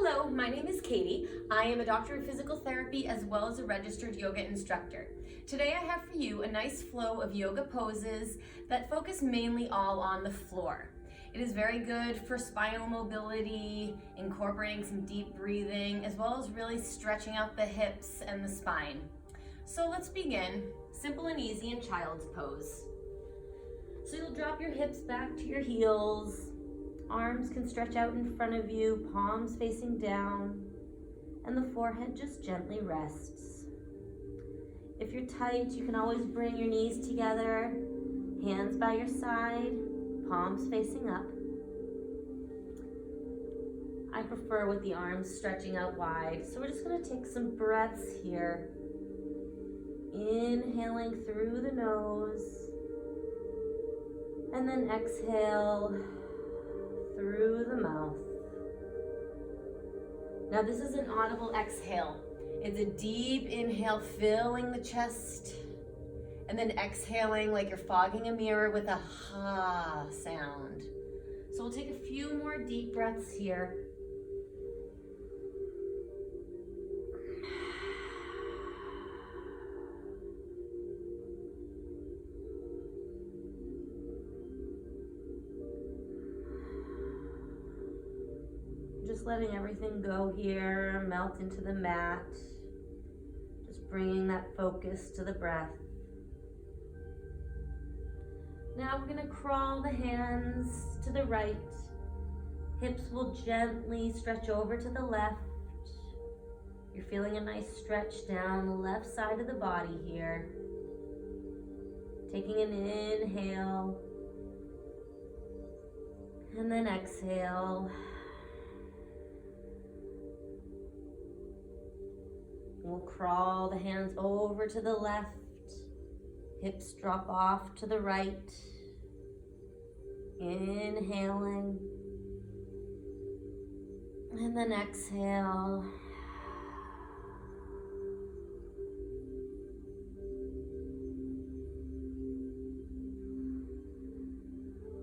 Hello, my name is Katie. I am a doctor of physical therapy as well as a registered yoga instructor. Today I have for you a nice flow of yoga poses that focus mainly all on the floor. It is very good for spinal mobility, incorporating some deep breathing, as well as really stretching out the hips and the spine. So let's begin. Simple and easy in child's pose. So you'll drop your hips back to your heels. Arms can stretch out in front of you, palms facing down, and the forehead just gently rests. If you're tight, you can always bring your knees together, hands by your side, palms facing up. I prefer with the arms stretching out wide, so we're just going to take some breaths here. Inhaling through the nose, and then exhale through the mouth. Now this is an audible exhale. It's a deep inhale, filling the chest, and then exhaling like you're fogging a mirror with a ha sound. So we'll take a few more deep breaths here. Just letting everything go here, melt into the mat. Just bringing that focus to the breath. Now we're going to crawl the hands to the right. Hips will gently stretch over to the left. You're feeling a nice stretch down the left side of the body here. Taking an inhale. And then exhale. We'll crawl the hands over to the left, hips drop off to the right, inhaling, and then exhale.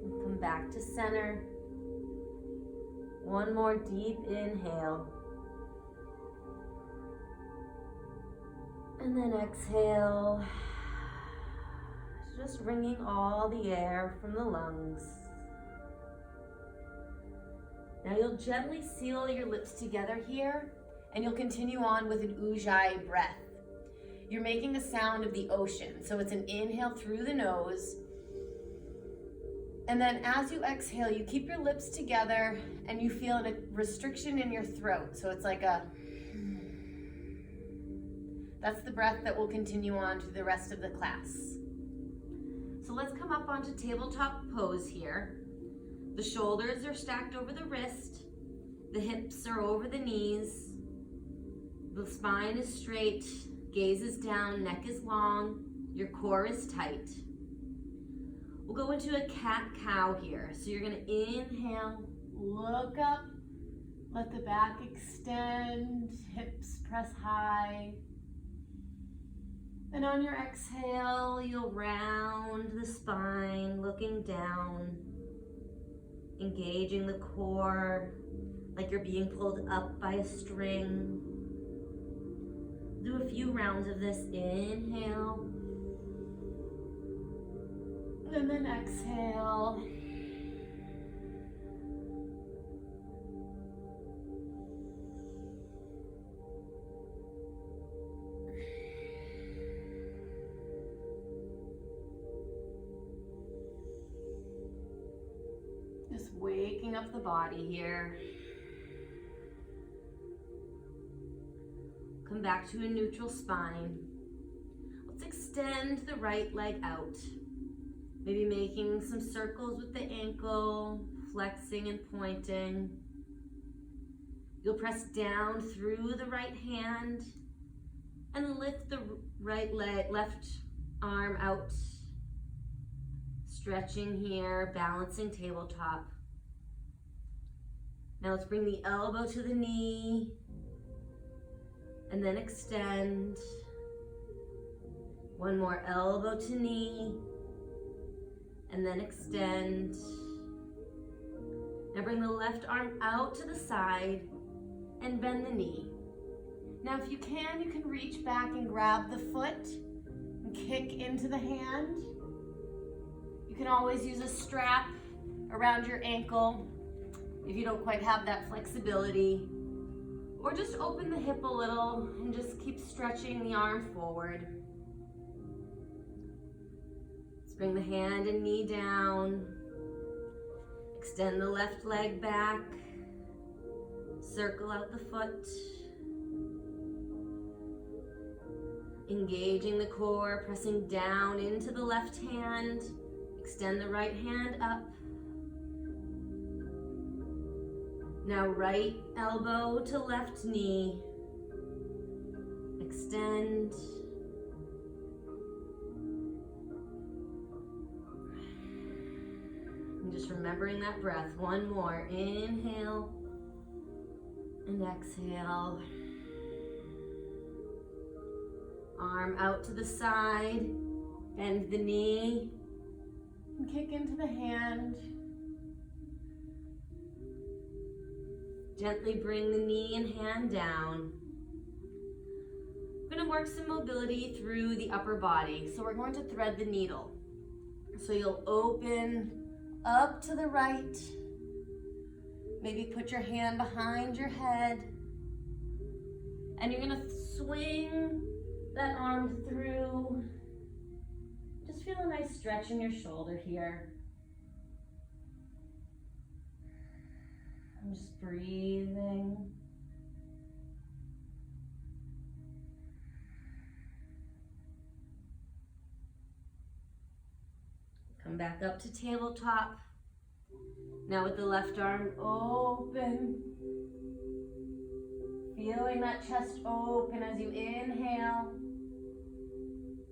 We'll come back to center. One more deep inhale. And then exhale, just wringing all the air from the lungs. Now you'll gently seal your lips together here, and you'll continue on with an ujjayi breath. You're making the sound of the ocean, so it's an inhale through the nose. And then as you exhale, you keep your lips together and you feel a restriction in your throat. So it's like a That's the breath that will continue on to the rest of the class. So let's come up onto tabletop pose here. The shoulders are stacked over the wrist. The hips are over the knees. The spine is straight, gaze is down, neck is long, your core is tight. We'll go into a cat-cow here. So you're gonna inhale, look up, let the back extend, hips press high. And on your exhale, you'll round the spine, looking down, engaging the core like you're being pulled up by a string. Do a few rounds of this. Inhale. And then exhale. Just waking up the body here. Come back to a neutral spine. Let's extend the right leg out. Maybe making some circles with the ankle, flexing and pointing. You'll press down through the right hand and lift the left arm out. Stretching here, balancing tabletop. Now let's bring the elbow to the knee and then extend. One more elbow to knee and then extend. Now bring the left arm out to the side and bend the knee. Now if you can reach back and grab the foot and kick into the hand. You can always use a strap around your ankle if you don't quite have that flexibility. Or just open the hip a little and just keep stretching the arm forward. Let's bring the hand and knee down. Extend the left leg back. Circle out the foot. Engaging the core, pressing down into the left hand. Extend the right hand up. Now right elbow to left knee. Extend. And just remembering that breath. One more. Inhale and exhale. Arm out to the side. Bend the knee. And kick into the hand. Gently bring the knee and hand down. We're going to work some mobility through the upper body. So we're going to thread the needle. So you'll open up to the right. Maybe put your hand behind your head. And you're going to swing that arm through. Just feel a nice stretch in your shoulder here. I'm just breathing. Come back up to tabletop. Now with the left arm open. Feeling that chest open as you inhale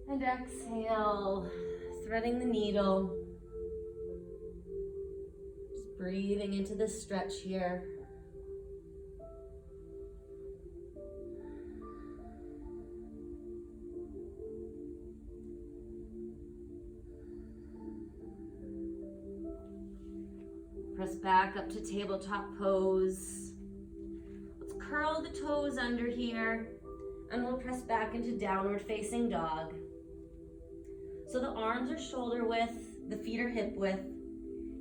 and exhale, threading the needle. Breathing into the stretch here. Press back up to tabletop pose. Let's curl the toes under here and we'll press back into downward facing dog. So the arms are shoulder width, the feet are hip width.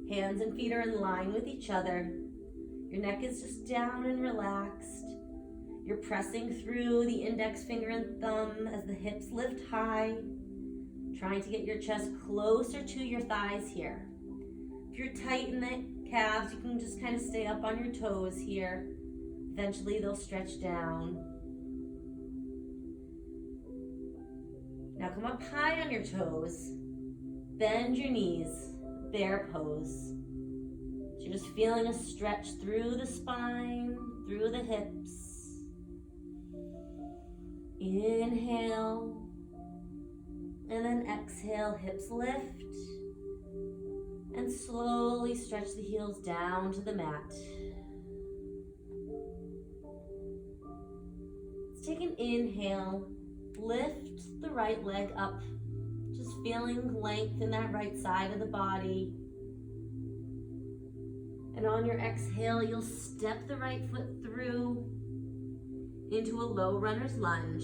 Hands and feet are in line with each other. Your neck is just down and relaxed. You're pressing through the index finger and thumb as the hips lift high, trying to get your chest closer to your thighs here. If you're tight in the calves, you can just kind of stay up on your toes here. Eventually they'll stretch down. Now come up high on your toes. Bend your knees. Bear pose. So you're just feeling a stretch through the spine, through the hips. Inhale. And then exhale, hips lift. And slowly stretch the heels down to the mat. Let's take an inhale. Lift the right leg up. Just feeling length in that right side of the body. And on your exhale, you'll step the right foot through into a low runner's lunge.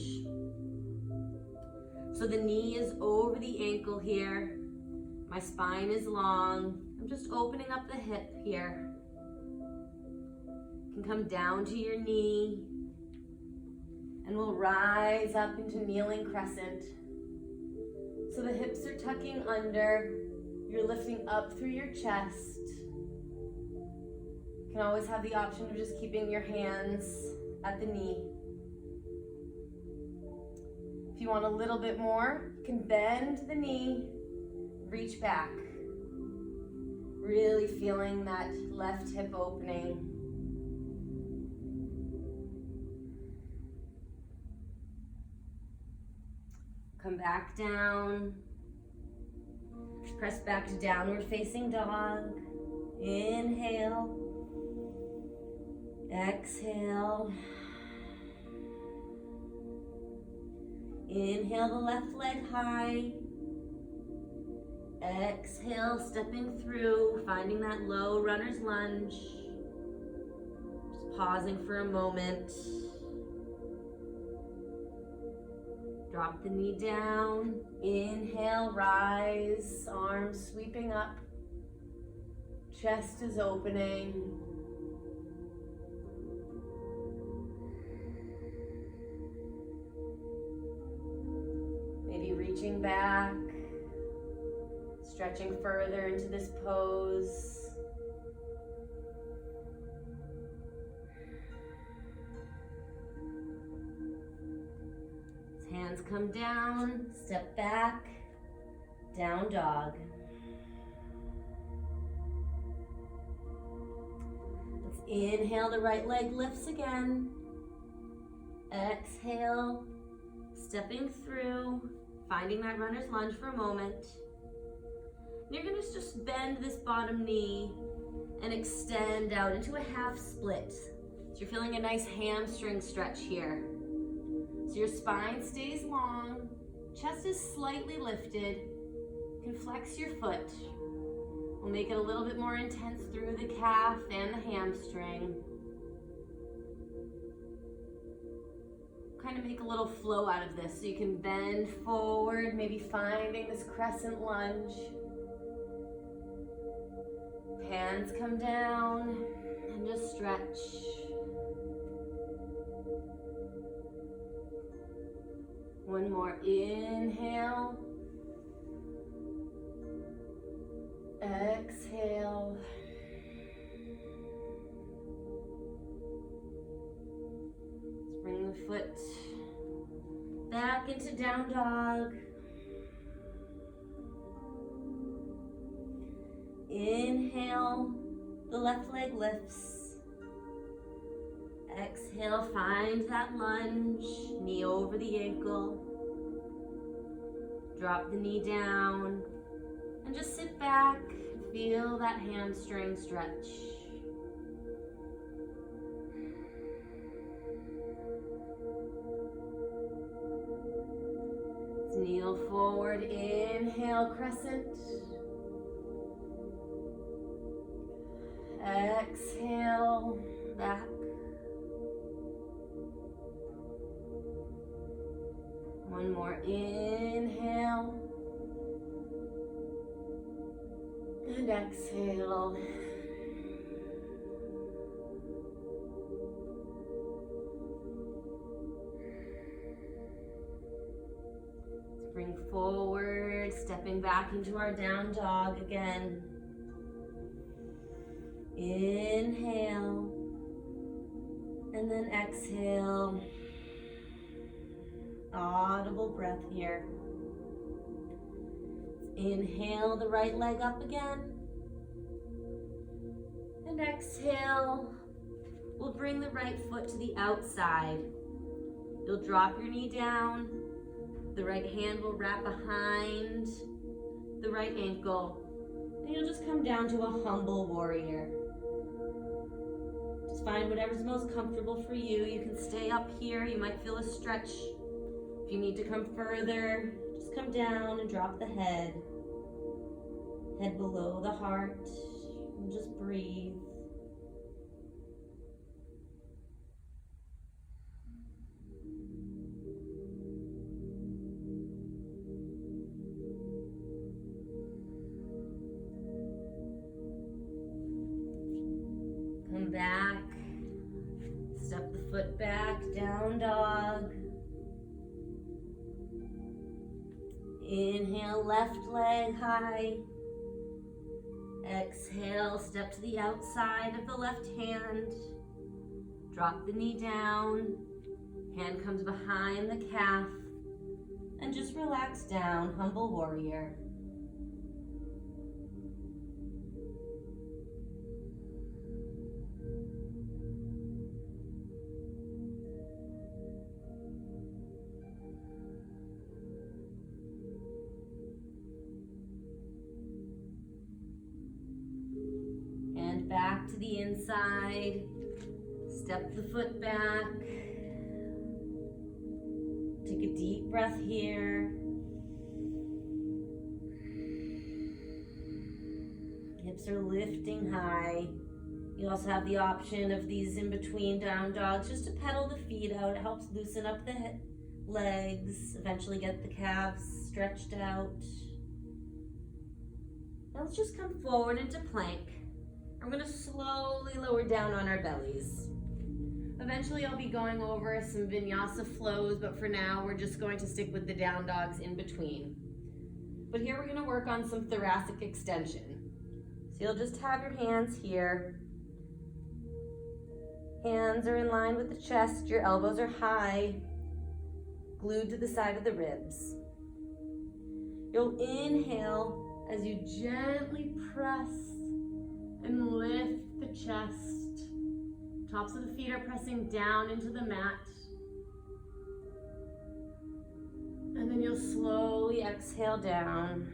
So the knee is over the ankle here. My spine is long. I'm just opening up the hip here. You can come down to your knee. And we'll rise up into kneeling crescent. So the hips are tucking under. You're lifting up through your chest. You can always have the option of just keeping your hands at the knee. If you want a little bit more, you can bend the knee, reach back. Really feeling that left hip opening. Come back down. Press back to downward facing dog. Inhale. Exhale. Inhale the left leg high. Exhale, stepping through, finding that low runner's lunge. Just Pausing for a moment. Drop the knee down. Inhale, rise. Arms sweeping up. Chest is opening. Maybe reaching back. Stretching further into this pose. Hands come down, step back, down dog. Let's inhale, the right leg lifts again. Exhale, stepping through, finding that runner's lunge for a moment. And you're gonna just bend this bottom knee and extend out into a half split. So you're feeling a nice hamstring stretch here. So your spine stays long, chest is slightly lifted. You can flex your foot. We'll make it a little bit more intense through the calf and the hamstring. Kind of make a little flow out of this so you can bend forward, maybe finding this crescent lunge. Hands come down and just stretch. One more inhale. Exhale. Let's bring the foot back into down dog. Inhale, the left leg lifts. Exhale, find that lunge, knee over the ankle. Drop the knee down and just sit back, feel that hamstring stretch. Let's kneel forward, inhale, crescent. Exhale, back. One more inhale. And exhale. Let's bring forward, stepping back into our down dog again. Inhale, and then exhale. Audible breath here. Inhale, the right leg up again. And exhale, we'll bring the right foot to the outside. You'll drop your knee down. The right hand will wrap behind the right ankle. And you'll just come down to a humble warrior. Just find whatever's most comfortable for you. You can stay up here. You might feel a stretch. If you need to come further, just come down and drop the head. Head below the heart. And just breathe. Come back. Step the foot back, down dog. Inhale, left leg high. Exhale, step to the outside of the left hand. Drop the knee down. Hand comes behind the calf. And just relax down, humble warrior. Back to the inside, step the foot back, take a deep breath here, hips are lifting high, You also have the option of these in-between down dogs just to pedal the feet out. It helps loosen up the legs, eventually get the calves stretched out. Now let's just come forward into plank. I'm going to slowly lower down on our bellies. Eventually I'll be going over some vinyasa flows, but for now we're just going to stick with the down dogs in between. But here we're going to work on some thoracic extension. So you'll just have your hands here. Hands are in line with the chest, your elbows are high, glued to the side of the ribs. You'll inhale as you gently press and lift the chest. Tops of the feet are pressing down into the mat. And then you'll slowly exhale down.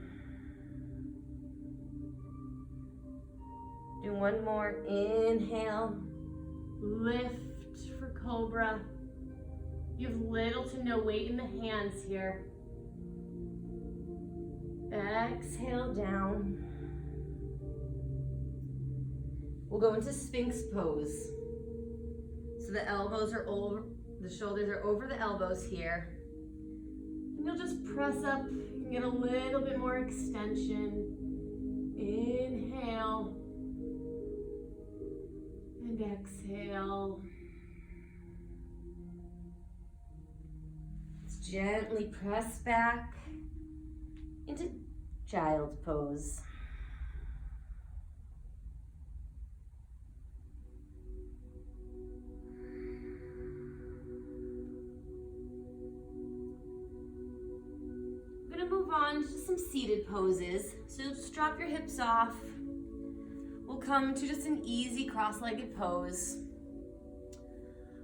Do one more. Inhale. Lift for cobra. You have little to no weight in the hands here. Exhale down. We'll go into Sphinx pose. So the elbows are over, the shoulders are over the elbows here. And you'll just press up and get a little bit more extension. Inhale. And exhale. Let's gently press back into child's pose. We're going to move on to some seated poses. So you'll just drop your hips off. We'll come to just an easy cross-legged pose.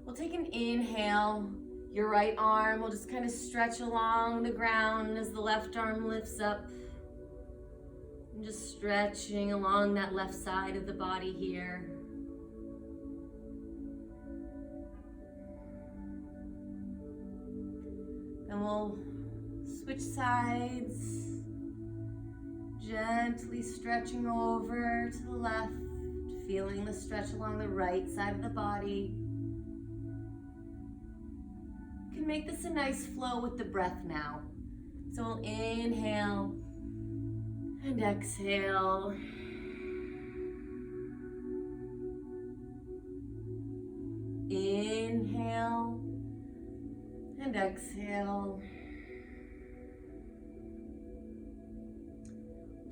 We'll take an inhale. Your right arm will just kind of stretch along the ground as the left arm lifts up. And just stretching along that left side of the body here. Then we'll switch sides. Gently stretching over to the left, feeling the stretch along the right side of the body. You can make this a nice flow with the breath now. So we'll inhale and exhale. Inhale and exhale.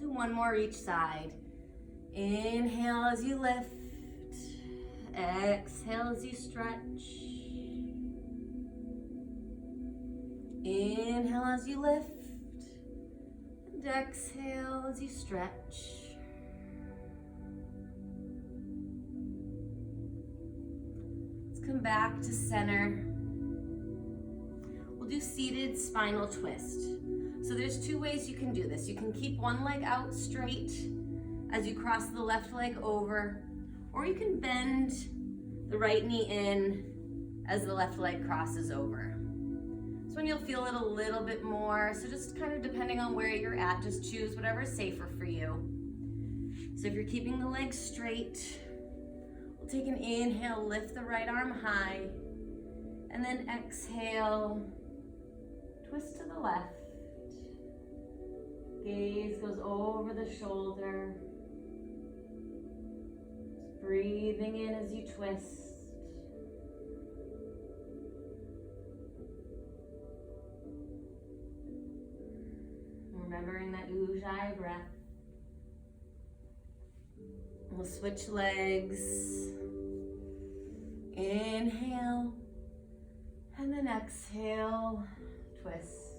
Do one more each side. Inhale as you lift. Exhale as you stretch. Inhale as you lift. And exhale as you stretch. Let's come back to center. We'll do seated spinal twist. So there's two ways you can do this. You can keep one leg out straight as you cross the left leg over, or you can bend the right knee in as the left leg crosses over. So when you'll feel it a little bit more, so just kind of depending on where you're at, just choose whatever's safer for you. So if you're keeping the leg straight, we'll take an inhale, lift the right arm high, and then exhale, twist to the left. Gaze goes over the shoulder. Just breathing in as you twist. Remembering that Ujjayi breath. We'll switch legs. Inhale. And then exhale, twist.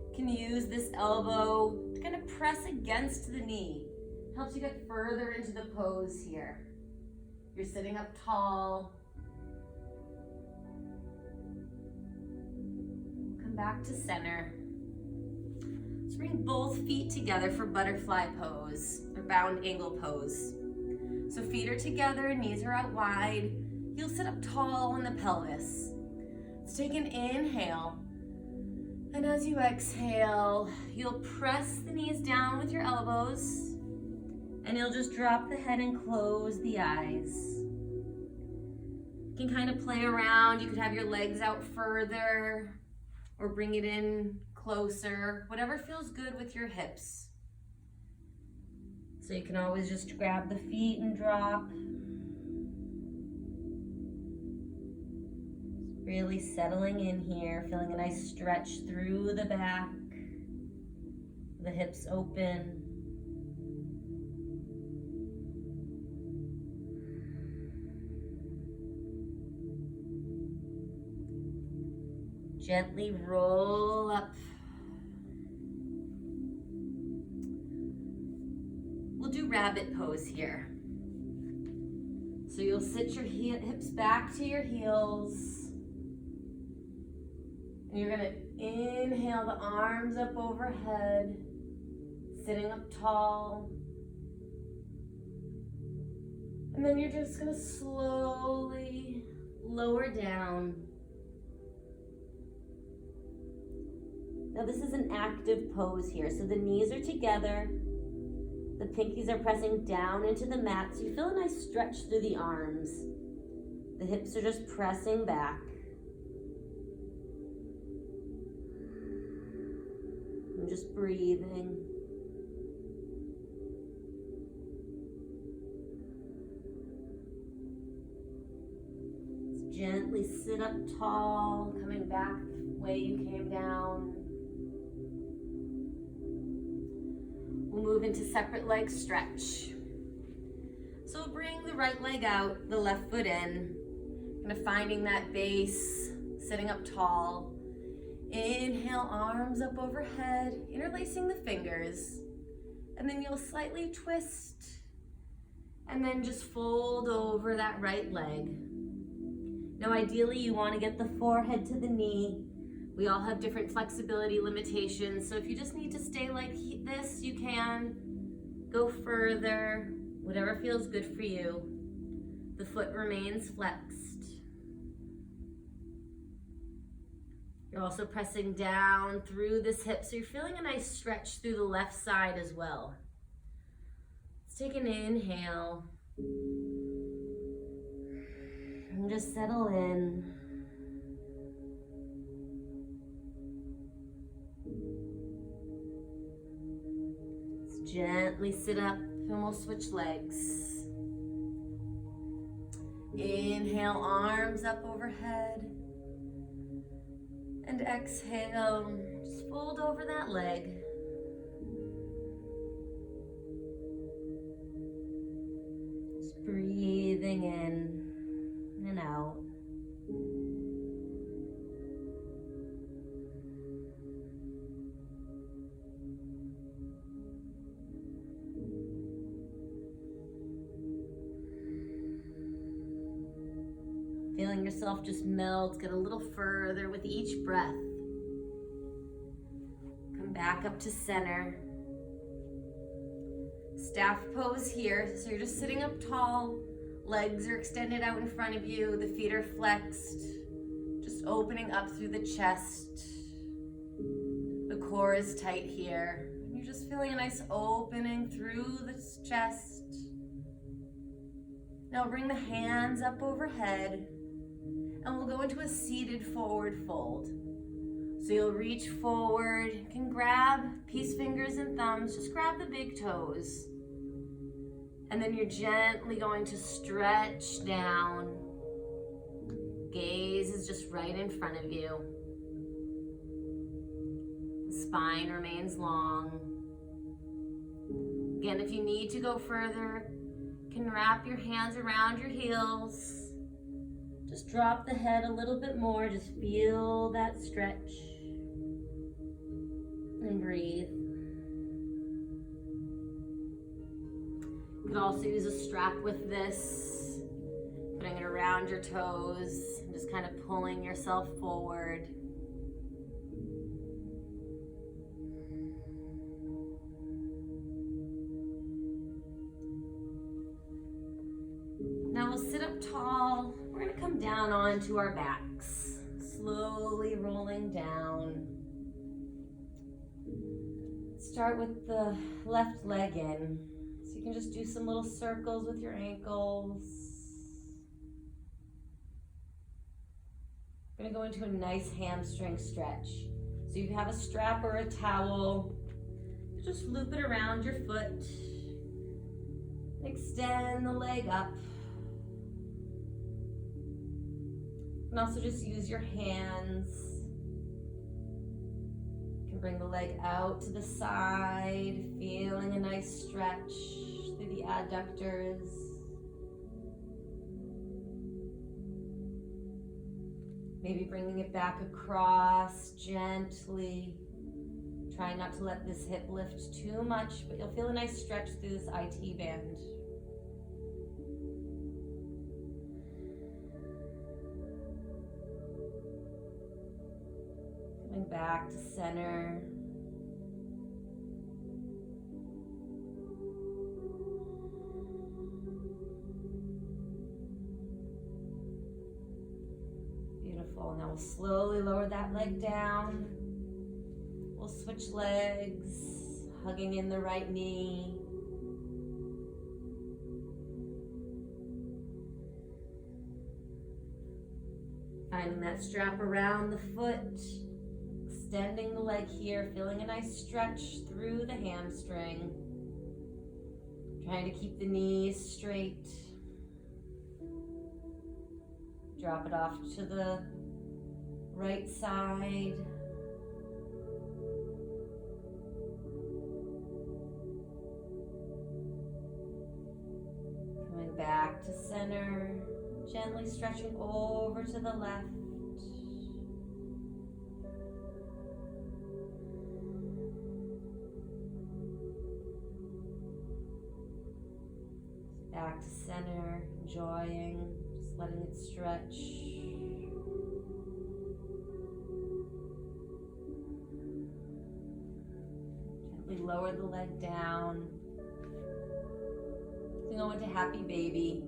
You can use this elbow to kind of press against the knee. Helps you get further into the pose here. You're sitting up tall. Come back to center. Let's bring both feet together for butterfly pose or bound angle pose. So feet are together, knees are out wide. You'll sit up tall on the pelvis. Let's take an inhale And as you exhale, you'll press the knees down with your elbows, and you'll just drop the head and close the eyes. You can kind of play around. You could have your legs out further or bring it in closer, whatever feels good with your hips. So you can always just grab the feet and drop. Really settling in here, feeling a nice stretch through the back, the hips open. Gently roll up. We'll do rabbit pose here. So you'll sit your hips back to your heels. And you're gonna inhale the arms up overhead, sitting up tall. And then you're just gonna slowly lower down. Now this is an active pose here, so the knees are together, the pinkies are pressing down into the mat, so you feel a nice stretch through the arms. The hips are just pressing back. And just breathing. Just gently sit up tall, coming back the way you came down. We'll move into separate leg stretch. So we'll bring the right leg out, the left foot in, kind of finding that base, sitting up tall. Inhale, arms up overhead, interlacing the fingers, and then you'll slightly twist, and then just fold over that right leg. Now ideally you want to get the forehead to the knee. We all have different flexibility limitations, so if you just need to stay like this, you can. Go further, whatever feels good for you. The foot remains flexed. You're also pressing down through this hip, so you're feeling a nice stretch through the left side as well. Let's take an inhale. And just settle in. Gently sit up and we'll switch legs. Inhale, arms up overhead. And exhale, just fold over that leg. Just breathing in and out. Feeling yourself just melt, get a little further with each breath. Come back up to center. Staff pose here, so you're just sitting up tall, legs are extended out in front of you, the feet are flexed, just opening up through the chest. The core is tight here. You're just feeling a nice opening through the chest. Now bring the hands up overhead. And we'll go into a seated forward fold. So you'll reach forward, you can grab peace fingers and thumbs, just grab the big toes. And then you're gently going to stretch down. Gaze is just right in front of you. The spine remains long. Again, if you need to go further, you can wrap your hands around your heels. Just drop the head a little bit more, just feel that stretch. And breathe. You could also use a strap with this, putting it around your toes, and just kind of pulling yourself forward. Now we'll sit up tall. We're gonna come down onto our backs, slowly rolling down. Start with the left leg in. So you can just do some little circles with your ankles. We're gonna go into a nice hamstring stretch. So you have a strap or a towel, just loop it around your foot. Extend the leg up. And also just use your hands. You can bring the leg out to the side, feeling a nice stretch through the adductors. Maybe bringing it back across gently. Try not to let this hip lift too much, but you'll feel a nice stretch through this IT band. Coming back to center. Beautiful. Now we'll slowly lower that leg down. We'll switch legs, hugging in the right knee. Finding that strap around the foot, extending the leg here, feeling a nice stretch through the hamstring. Trying to keep the knees straight. Drop it off to the right side. Back to center, gently stretching over to the left. Back to center, enjoying, just letting it stretch. Gently lower the leg down. Go into happy baby.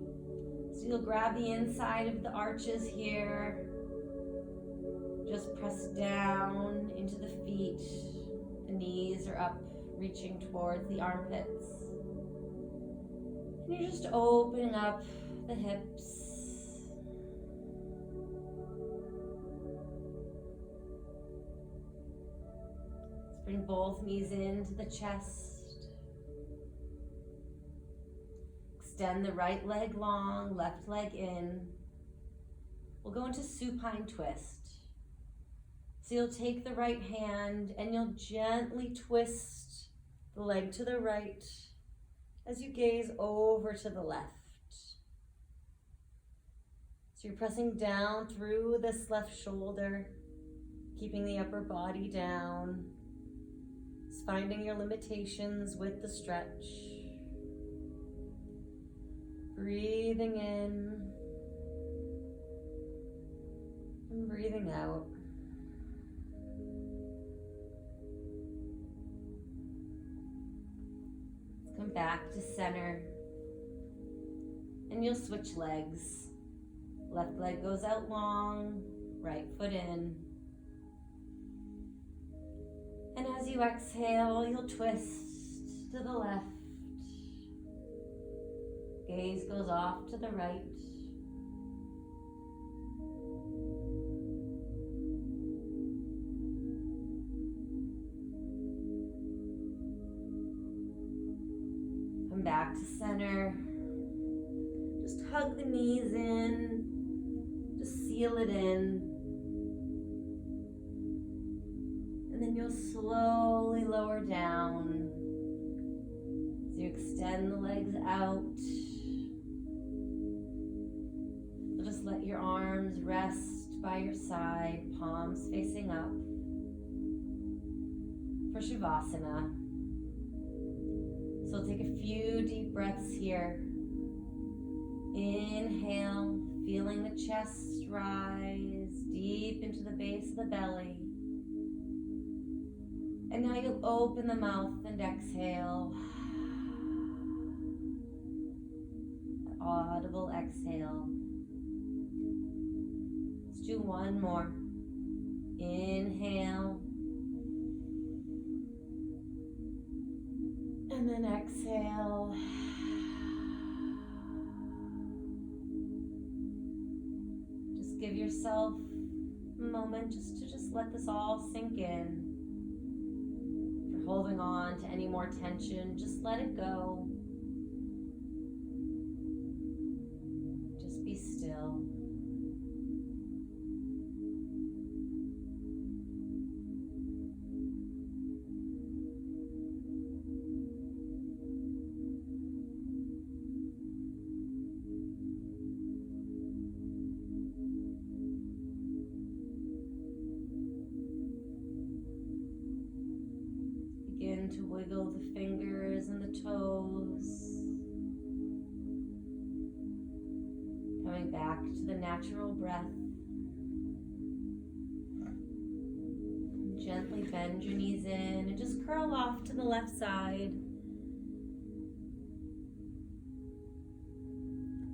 So you'll grab the inside of the arches here. Just press down into the feet. The knees are up, reaching towards the armpits. And you're just opening up the hips. Let's bring both knees into the chest. Extend the right leg long, left leg in. We'll go into supine twist. So you'll take the right hand and you'll gently twist the leg to the right as you gaze over to the left. So you're pressing down through this left shoulder, keeping the upper body down, just finding your limitations with the stretch. Breathing in and breathing out. Let's come back to center. And you'll switch legs. Left leg goes out long, right foot in. And as you exhale, you'll twist to the left. Gaze goes off to the right. Come back to center. Just hug the knees in. Just seal it in. And then you'll slowly lower down. So you extend the legs out. Just let your arms rest by your side, palms facing up for Savasana. So take a few deep breaths here. Inhale, feeling the chest rise deep into the base of the belly. And now you'll open the mouth and exhale. An audible exhale. Do one more. Inhale. And then exhale. Just give yourself a moment just to let this all sink in. If you're holding on to any more tension, just let it go. Just be still. Begin to wiggle the fingers and the toes. Coming back to the natural breath. Gently bend your knees in and just curl off to the left side.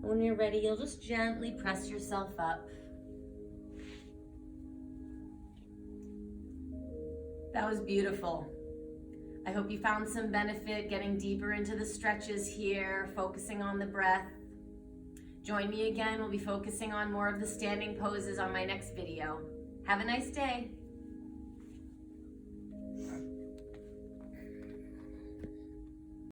When you're ready, you'll just gently press yourself up. That was beautiful. I hope you found some benefit getting deeper into the stretches here, focusing on the breath. Join me again. We'll be focusing on more of the standing poses on my next video. Have a nice day.